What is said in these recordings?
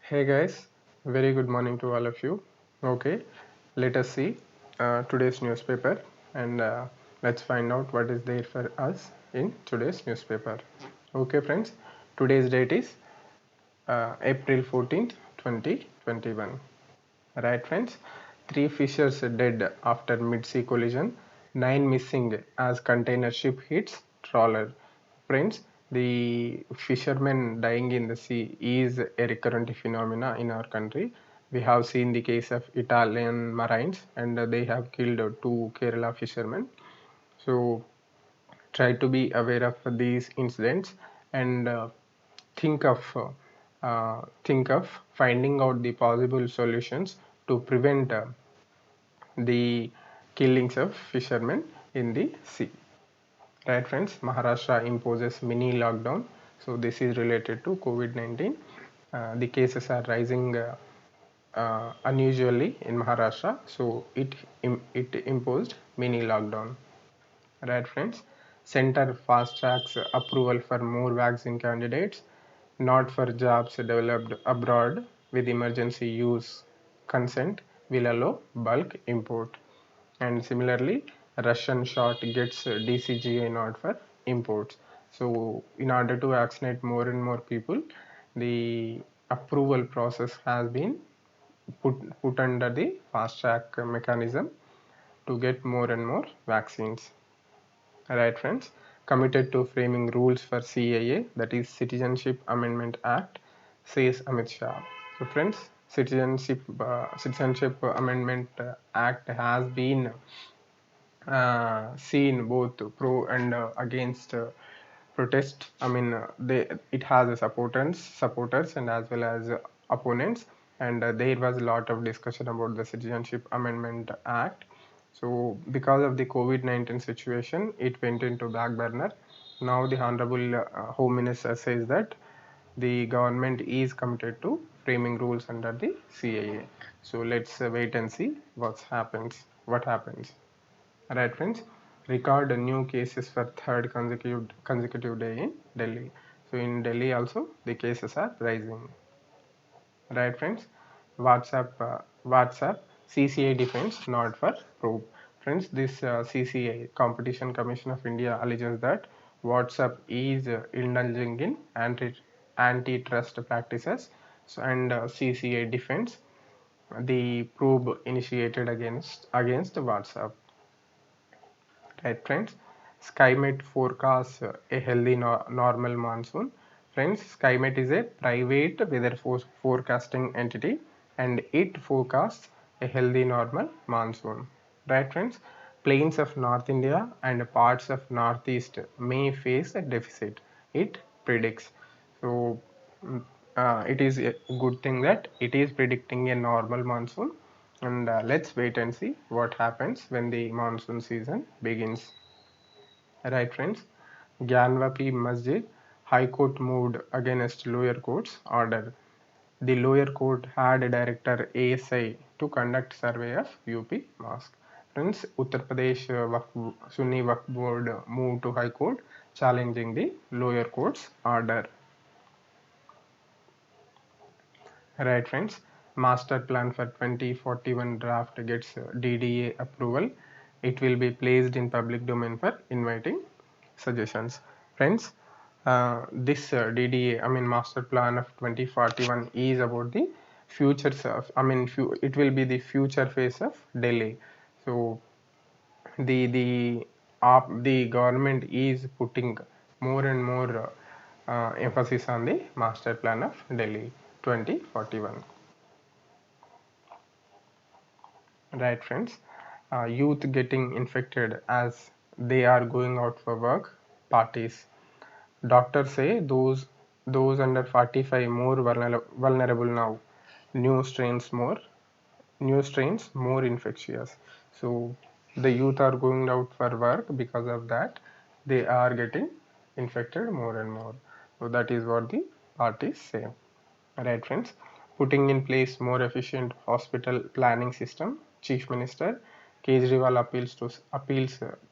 Hey guys, very good morning to all of you. Okay, let us see today's newspaper and let's find out what is there for us in today's newspaper. Okay, friends, today's date is April 14th, 2021. Right, friends, three fishers dead after mid-sea collision, nine missing as container ship hits trawler. Friends, the fishermen dying in the sea is a recurrent phenomena in our country. We have seen the case of Italian marines and they have killed two Kerala fishermen. So try to be aware of these incidents and think of think of finding out the possible solutions to prevent the killings of fishermen in the sea. Right, friends, Maharashtra imposes mini lockdown. So this is related to COVID-19. The cases are rising unusually in Maharashtra, so it imposed mini lockdown. Right, friends, center fast tracks approval for more vaccine candidates, not for jobs developed abroad with emergency use consent will allow bulk import. And similarly, Russian shot gets DCGA not for imports. So in order to vaccinate more and more people, the approval process has been put under the fast track mechanism to get more and more vaccines. Right, friends, committed to framing rules for CAA, that is Citizenship Amendment Act, says Amit Shah. So, friends, Citizenship Amendment Act has been seen both pro and against protest. I mean, it has a supporters and as well as opponents, and there was a lot of discussion about the Citizenship Amendment Act. So because of the COVID-19 situation, it went into back burner. Now the Honorable Home Minister says that the government is committed to framing rules under the CAA. So let's wait and see what happens. What happens? Right, friends. Record new cases for third consecutive day in Delhi. So in Delhi also the cases are rising. Right, friends. WhatsApp CCI defense not for probe. Friends, this CCI Competition Commission of India alleges that WhatsApp is indulging in antitrust practices. So, and CCI defense the probe initiated against WhatsApp. Right, friends, SkyMet forecasts a healthy normal monsoon. Friends, SkyMet is a private weather forecasting entity and it forecasts a healthy normal monsoon. Right, friends, plains of North India and parts of Northeast may face a deficit. It predicts. So, it is a good thing that it is predicting a normal monsoon, and let's wait and see what happens when the monsoon season begins. Right, friends, Gyanvapi Masjid, High Court moved against lower court's order. The lower court had director ASI to conduct survey of UP mosque. Friends, Uttar Pradesh Sunni Waqf Board moved to High Court challenging the lower court's order. Right, friends. Master plan for 2041 draft gets DDA approval. It will be placed in public domain for inviting suggestions. Friends, this DDA, I mean Master Plan of 2041 is about the future of, I mean, it will be the future phase of Delhi. So the government is putting more and more emphasis on the Master Plan of Delhi 2041. Right, friends. Youth getting infected as they are going out for work, parties. Doctors say those under 45 more vulnerable now. New strains more new strains more infectious. So the youth are going out for work, because of that they are getting infected more and more. So that is what the parties say. Right, friends. Putting in place more efficient hospital planning system. Chief Minister Kejriwal appeals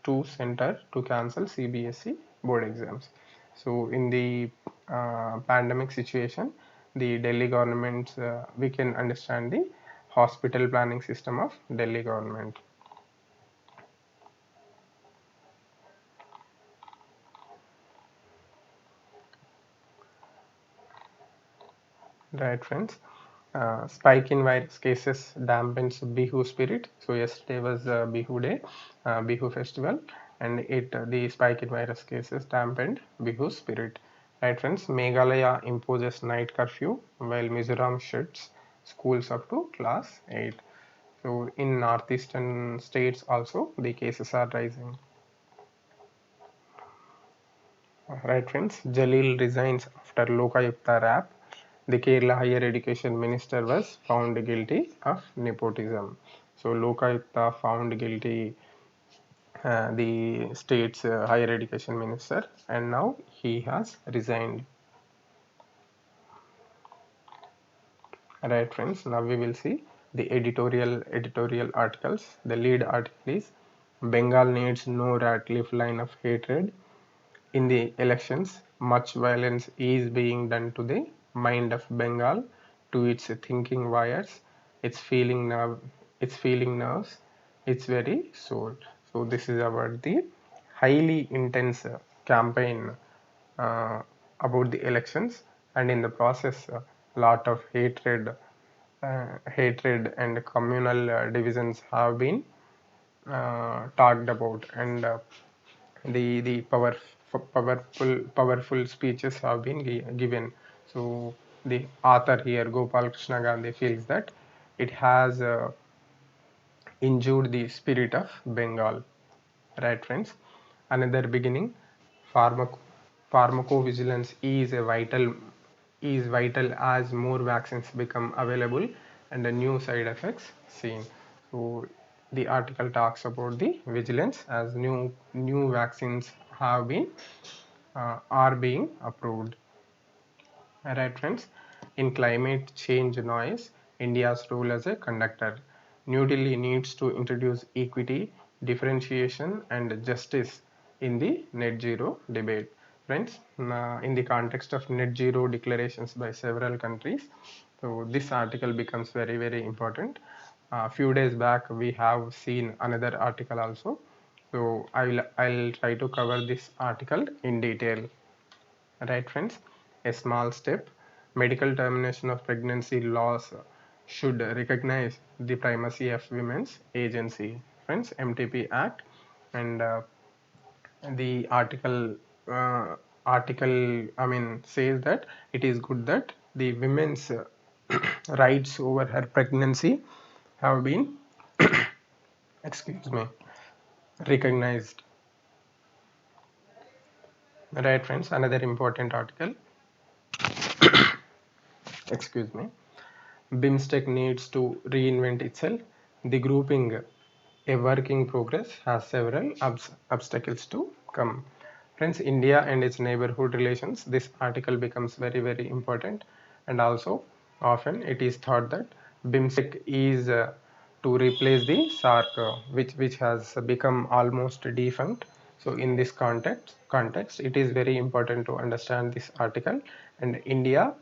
to center to cancel CBSE board exams. So in the pandemic situation, the Delhi government, we can understand the hospital planning system of Delhi government. Right, friends. Spike in virus cases dampens Bihu spirit. So yesterday was Bihu day, Bihu festival, and the spike in virus cases dampened Bihu spirit. Right, friends. Meghalaya imposes night curfew while Mizoram shuts schools up to class 8. So in northeastern states also the cases are rising. Right, friends. Jalil resigns after Lokayukta rap. The Kerala Higher Education Minister was found guilty of nepotism. So Lokayukta found guilty the state's higher education minister, and now he has resigned. Right, friends. Now we will see the editorial articles. The lead article is Bengal needs no rat-leaf line of hatred. In the elections, much violence is being done to the mind of Bengal, to its thinking wires, its feeling nerve, its feeling nerves, its very soul. So this is about the highly intense campaign uh, about the elections, and in the process, a lot of hatred and communal divisions have been talked about, and the powerful speeches have been given. So the author here, Gopal Krishna Gandhi, feels that it has injured the spirit of Bengal. Right, friends. Another beginning, pharmac- pharmacovigilance is vital as more vaccines become available and the new side effects seen. So the article talks about the vigilance as new vaccines have been are being approved. Alright, friends. In climate change noise, India's role as a conductor. New Delhi needs to introduce equity, differentiation, and justice in the net zero debate. Friends, in the context of net zero declarations by several countries, so this article becomes very important. A few days back, we have seen another article also. So I'll try to cover this article in detail. Right, friends? A small step. Medical termination of pregnancy laws should recognize the primacy of women's agency. Friends, MTP Act, and the article I mean says that it is good that the women's rights over her pregnancy have been excuse me recognized. Right, friends? Another important article. Excuse me. BIMSTEC needs to reinvent itself. The grouping, a work in progress, has several obstacles to come. Friends, India and its neighborhood relations, this article becomes very important, and also often it is thought that BIMSTEC is to replace the SARC, which has become almost defunct. So in this context, it is very important to understand this article, and India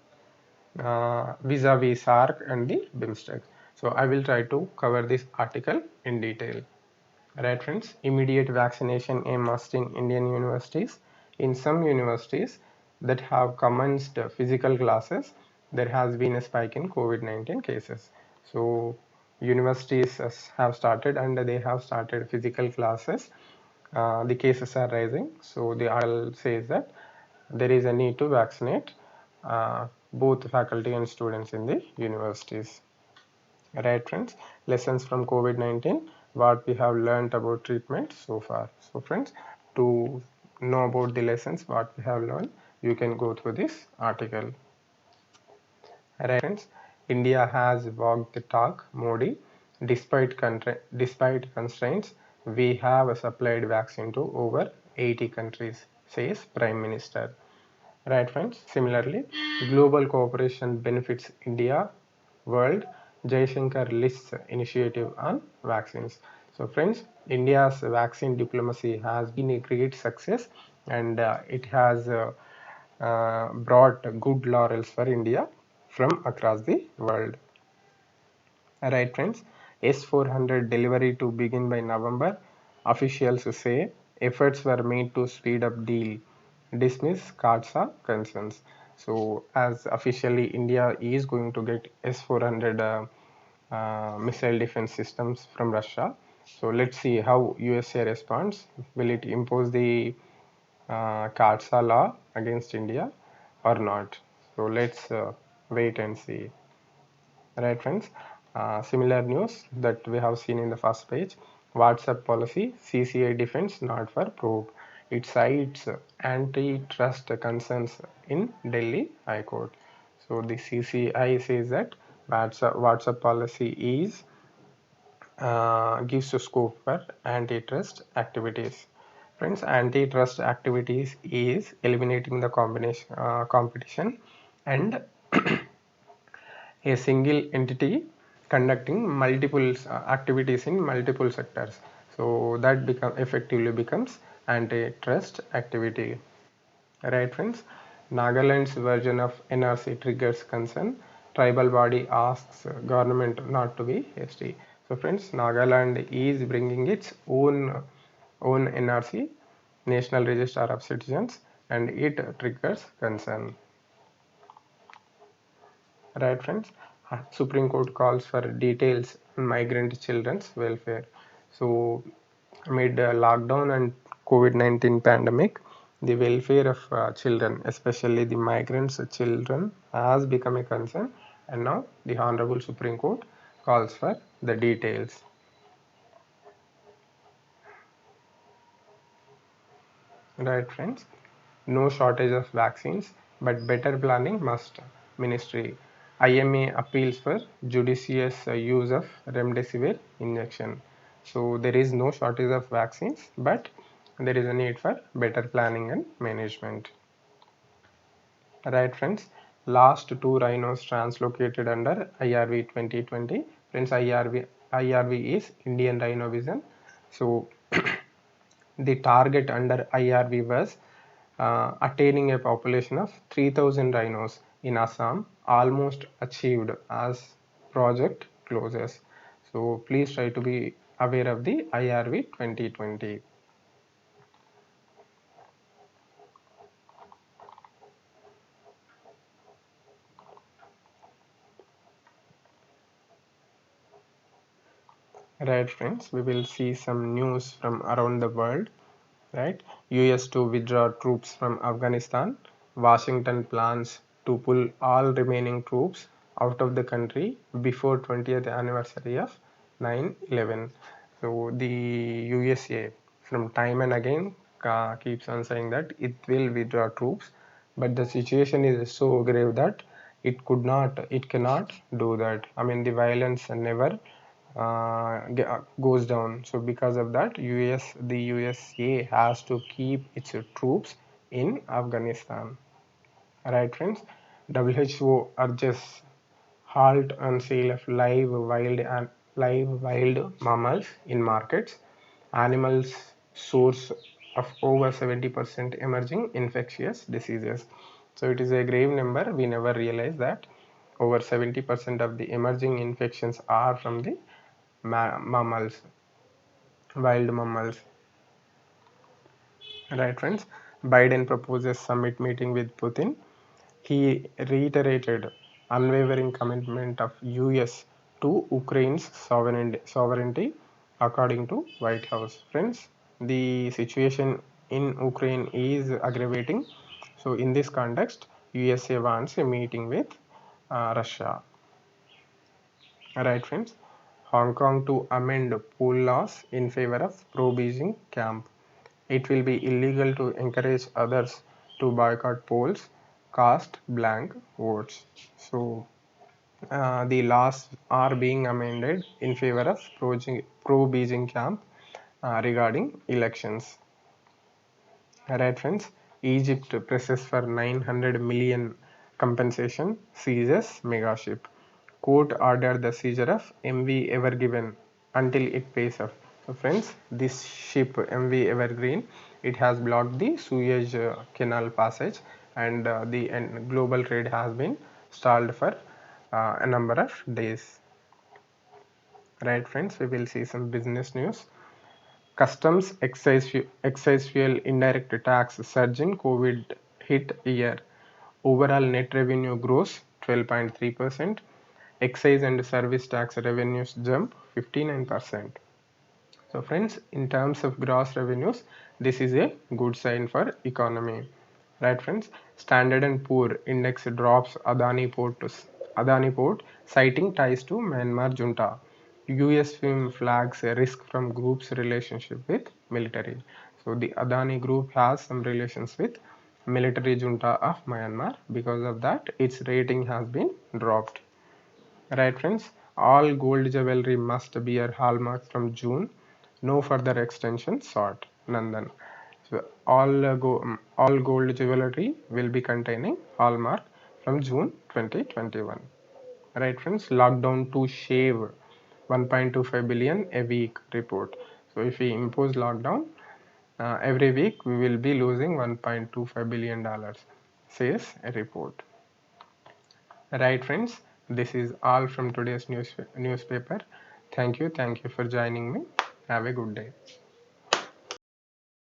vis-a-vis SARC and the BIMSTEC. So I will try to cover this article in detail. Right, friends, immediate vaccination a must in Indian universities. In some universities that have commenced physical classes, there has been a spike in COVID-19 cases. So universities have started and they have started physical classes. The cases are rising. So the article says that there is a need to vaccinate both faculty and students in the universities. Right, friends? Lessons from COVID-19, what we have learned about treatment so far. So, friends, to know about the lessons, what we have learned, you can go through this article. Right, friends? India has walked the talk, Modi. Despite constraints, we have supplied vaccine to over 80 countries, says Prime Minister. Right, friends? Similarly, global cooperation benefits India, world. Jaishankar lists initiative on vaccines. So, friends, India's vaccine diplomacy has been a great success, and it has brought good laurels for India. from across the world. Right, friends. S-400 delivery to begin by November. Officials say efforts were made to speed up deal. Dismiss CARSA concerns. So, as officially India is going to get S-400 missile defense systems from Russia. So let's see how USA responds. Will it impose the CARSA law against India or not? So let's wait and see. Right, friends. Similar news that we have seen in the first page. WhatsApp policy, CCI defense not for probe. It cites antitrust concerns in Delhi High Court. So the CCI says that WhatsApp policy is gives a scope for antitrust activities. Friends, antitrust activities is eliminating the competition and a single entity conducting multiple activities in multiple sectors. So that effectively becomes antitrust activity. Right, friends? Nagaland's version of NRC triggers concern. Tribal body asks government not to be hasty. So, friends, Nagaland is bringing its own NRC, National Register of Citizens, and it triggers concern. Right, friends? Supreme Court calls for details on migrant children's welfare. So, amid lockdown and COVID-19 pandemic, the welfare of children, especially the migrants' children, has become a concern. And now, the Honorable Supreme Court calls for the details. Right, friends? No shortage of vaccines, but better planning must. Ministry. IMA appeals for judicious use of remdesivir injection. So there is no shortage of vaccines, but there is a need for better planning and management. Right, friends? Last two rhinos translocated under IRV 2020. Friends, IRV is Indian Rhino Vision. So the target under IRV was attaining a population of 3000 rhinos in Assam, almost achieved as project closes. So please try to be aware of the IRV 2020. Right, friends, we will see some news from around the world. Right, US to withdraw troops from Afghanistan. Washington plans to pull all remaining troops out of the country before 20th anniversary of 9/11. So the USA from time and again keeps on saying that it will withdraw troops, but the situation is so grave that it cannot do that. I mean, the violence never goes down. So because of that, the USA has to keep its troops in Afghanistan. Right, friends? WHO urges halt on sale of live wild mammals in markets. Animals source of over 70% emerging infectious diseases. So it is a grave number. We never realize that over 70% of the emerging infections are from the mammals, wild mammals. Right, friends? Biden proposes summit meeting with Putin. He reiterated unwavering commitment of US to Ukraine's sovereignty, according to White House. Friends, the situation in Ukraine is aggravating. So, in this context, USA wants a meeting with Russia. Right, friends? Hong Kong to amend poll laws in favor of pro-Beijing camp. It will be illegal to encourage others to boycott polls, cast blank votes. So the laws are being amended in favor of pro-Beijing camp regarding elections. Right, friends? Egypt presses for 900 million compensation, seizes megaship. Court ordered the seizure of MV Evergiven until it pays off. So, friends, this ship MV Evergreen, it has blocked the Suez Canal passage, and the global trade has been stalled for a number of days. Right, friends, we will see some business news. Customs, excise fuel, indirect tax surge in COVID hit year. Overall net revenue grows 12.3%. Excise and service tax revenues jump 59%. So friends, in terms of gross revenues, this is a good sign for economy. Right, friends? Standard and Poor index drops Adani Port citing ties to Myanmar junta. US firm flags a risk from group's relationship with military. So the Adani group has some relations with military junta of Myanmar. Because of that, its rating has been dropped. Right, friends? All gold jewelry must bear hallmark from June. No further extension sought. Nandan. So all gold jewelry will be containing hallmark from June 2021. Right, friends? Lockdown to shave 1.25 billion a week report. So if we impose lockdown, every week we will be losing $1.25 billion, says a report. Right, friends, this is all from today's newspaper. Thank you for joining me. Have a good day.